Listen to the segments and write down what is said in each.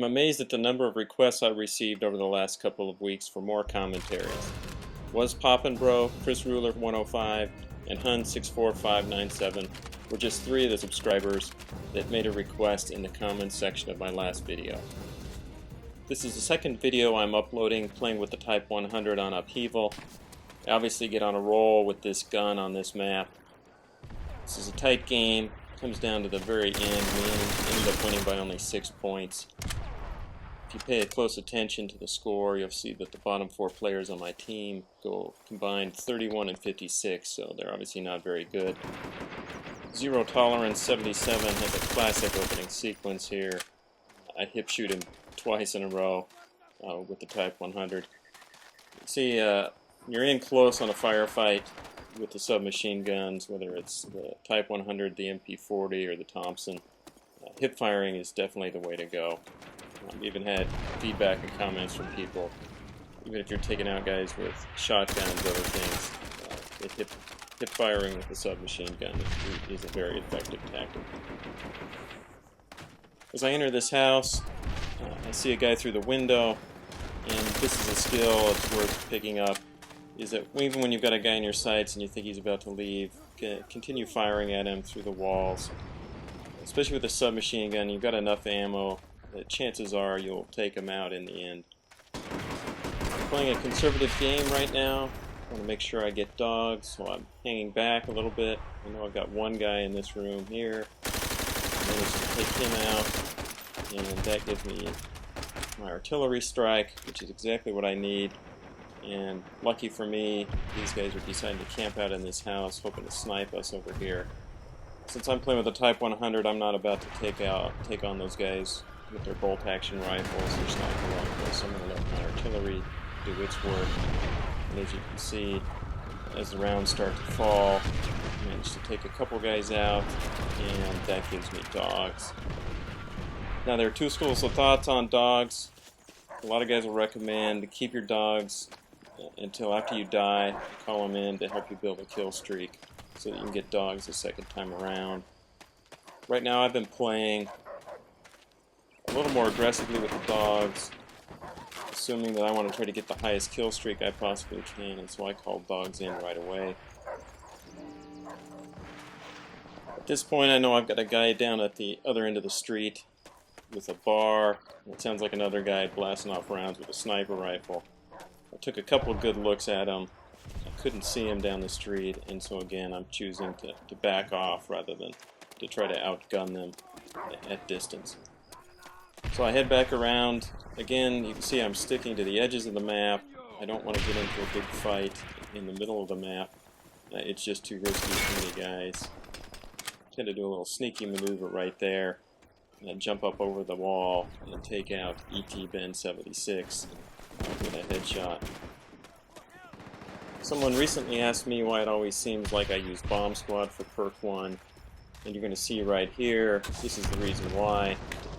I'm amazed at the number of requests I've received over the last couple of weeks for more commentaries. Was Poppin' Bro, Chris Ruler 105, and Hun 64597 were just 3 of the subscribers that made a request in the comments section of my last video. This is the second video I'm uploading playing with the Type 100 on Upheaval. I obviously get on a roll with this gun on this map. This is a tight game. Comes down to the very end. We ended up winning by only 6 points. If you pay close attention to the score, you'll see that the bottom 4 players on my team go combined 31 and 56, so they're obviously not very good. Zero Tolerance 77 has a classic opening sequence here. I hip shoot him twice in a row with the Type 100. You see, you're in close on a firefight with the submachine guns, whether it's the Type 100, the MP40, or the Thompson. Hip firing is definitely the way to go. I've even had feedback and comments from people. Even if you're taking out guys with shotguns, other things, hip firing with the submachine gun is a very effective tactic. As I enter this house, I see a guy through the window, and this is a skill that's worth picking up, is that even when you've got a guy in your sights and you think he's about to leave, continue firing at him through the walls. Especially with a submachine gun, you've got enough ammo that chances are you'll take him out in the end. I'm playing a conservative game right now. I want to make sure I get dogs, so I'm hanging back a little bit. I know I've got one guy in this room here. I managed to take him out, and that gives me my artillery strike, which is exactly what I need. And lucky for me, these guys are deciding to camp out in this house, hoping to snipe us over here. Since I'm playing with a Type 100, I'm not about to take on those guys with their bolt-action rifles or sniper rifles, so I'm going to let my artillery do its work. And as you can see, as the rounds start to fall, I managed to take a couple guys out, and that gives me dogs. Now, there are 2 schools of thoughts on dogs. A lot of guys will recommend to keep your dogs until after you die, call them in to help you build a kill streak so that you can get dogs the second time around. Right now I've been playing a little more aggressively with the dogs, assuming that I want to try to get the highest kill streak I possibly can, and so I call dogs in right away. At this point I know I've got a guy down at the other end of the street with a bar. It sounds like another guy blasting off rounds with a sniper rifle. I took a couple of good looks at him. I couldn't see him down the street, and so again I'm choosing to back off rather than to try to outgun them at distance. So I head back around. Again, you can see I'm sticking to the edges of the map. I don't want to get into a big fight in the middle of the map. It's just too risky for me, guys. I tend to do a little sneaky maneuver right there. And jump up over the wall and take out ET Ben 76 with a headshot. Someone recently asked me why it always seems like I use Bomb Squad for Perk 1, and you're going to see right here, this is the reason why.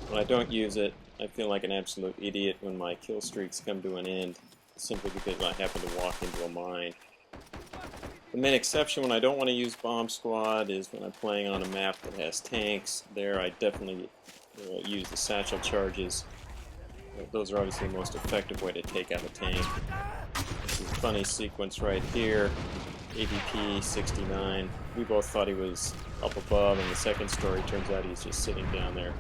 When I don't use it, I feel like an absolute idiot when my kill streaks come to an end, simply because I happen to walk into a mine. The main exception when I don't want to use Bomb Squad is when I'm playing on a map that has tanks. There I definitely use the satchel charges. Those are obviously the most effective way to take out a tank. This is a funny sequence right here. AVP 69. We both thought he was up above, and the second story turns out he's just sitting down there.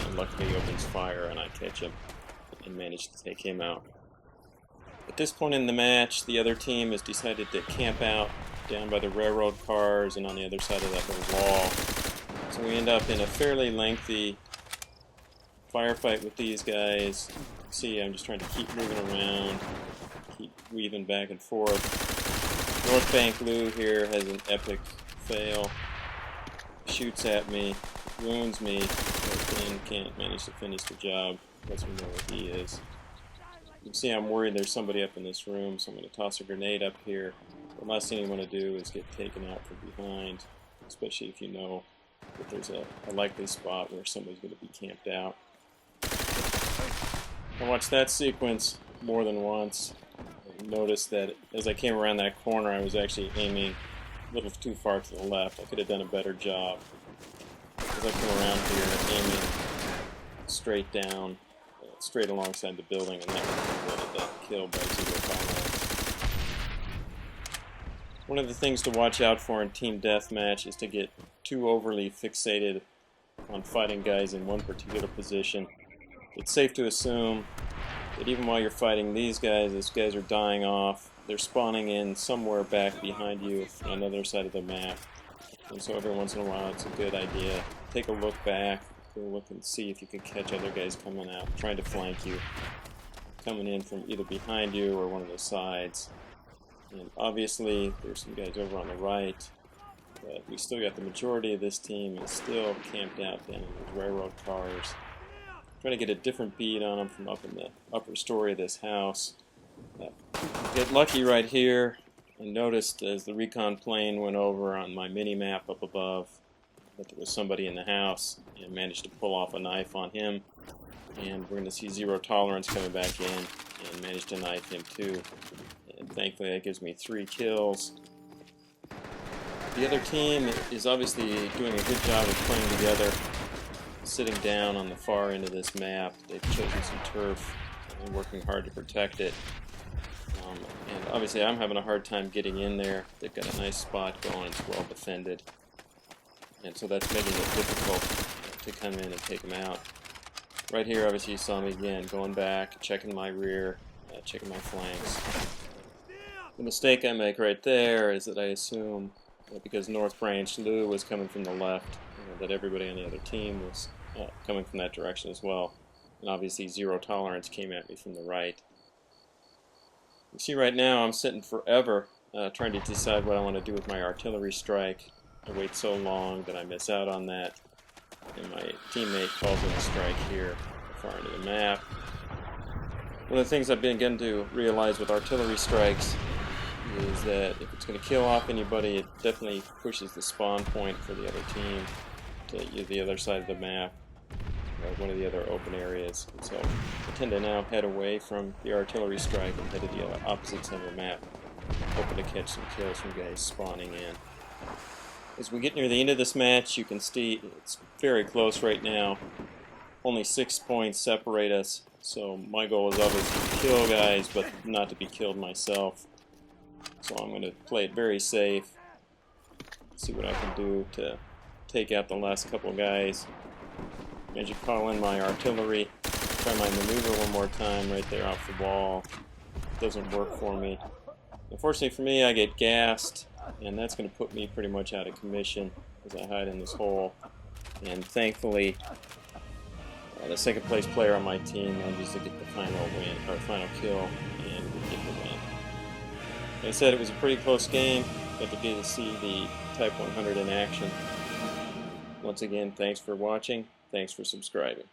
And luckily he opens fire and I catch him and manage to take him out. At this point in the match, the other team has decided to camp out down by the railroad cars and on the other side of that little wall. So we end up in a fairly lengthy firefight with these guys. See, I'm just trying to keep moving around, keep weaving back and forth. North Bank Lou here has an epic fail. Shoots at me, wounds me, but then can't manage to finish the job. Lets me know where he is. You can see I'm worried there's somebody up in this room, so I'm going to toss a grenade up here. The last thing you want to do is get taken out from behind, especially if you know that there's a likely spot where somebody's going to be camped out. I watched that sequence more than once. I noticed that as I came around that corner, I was actually aiming a little too far to the left. I could have done a better job. As I come around here, aiming straight down straight alongside the building, and that was the kill by zero tolerance. One of the things to watch out for in Team Deathmatch is to get too overly fixated on fighting guys in one particular position. It's safe to assume that even while you're fighting these guys are dying off. They're spawning in somewhere back behind you on another side of the map. And so every once in a while it's a good idea. Take a look back, go look and see if you can catch other guys coming out, trying to flank you, coming in from either behind you or one of the sides. And obviously there's some guys over on the right, but we still got the majority of this team is still camped out down in those railroad cars. Trying to get a different beat on them from up in the upper story of this house. Get lucky right here. I noticed as the recon plane went over on my mini-map up above that there was somebody in the house, and managed to pull off a knife on him. And we're going to see zero tolerance coming back in, and managed to knife him too. And thankfully that gives me 3 kills. The other team is obviously doing a good job of playing together, sitting down on the far end of this map. They've chosen some turf and working hard to protect it. And obviously I'm having a hard time getting in there. They've got a nice spot going, it's well defended. And so that's making it difficult to come in and take them out. Right here, obviously you saw me again, going back, checking my rear, checking my flanks. The mistake I make right there is that I assume that because North Branch Lou was coming from the left, that everybody on the other team was coming from that direction as well. And obviously zero tolerance came at me from the right. You see right now I'm sitting forever trying to decide what I want to do with my artillery strike. I wait so long that I miss out on that, and my teammate calls in a strike here far into the map. One of the things I've begun to realize with artillery strikes is that if it's going to kill off anybody, it definitely pushes the spawn point for the other team to the other side of the map, or one of the other open areas. And so I tend to now head away from the artillery strike and head to the opposite side of the map, hoping to catch some kills from guys spawning in. As we get near the end of this match, you can see it's very close right now. Only 6 points separate us, so my goal is obviously to kill guys, but not to be killed myself. So I'm going to play it very safe, see what I can do to take out the last couple guys. As you call in my artillery, try my maneuver one more time right there off the wall. It doesn't work for me. Unfortunately for me, I get gassed, and that's going to put me pretty much out of commission as I hide in this hole. And thankfully, the second place player on my team manages to get the final win, or final kill, and we get the win. Like I said, it was a pretty close game. Got to get to see the Type 100 in action. Once again, thanks for watching. Thanks for subscribing.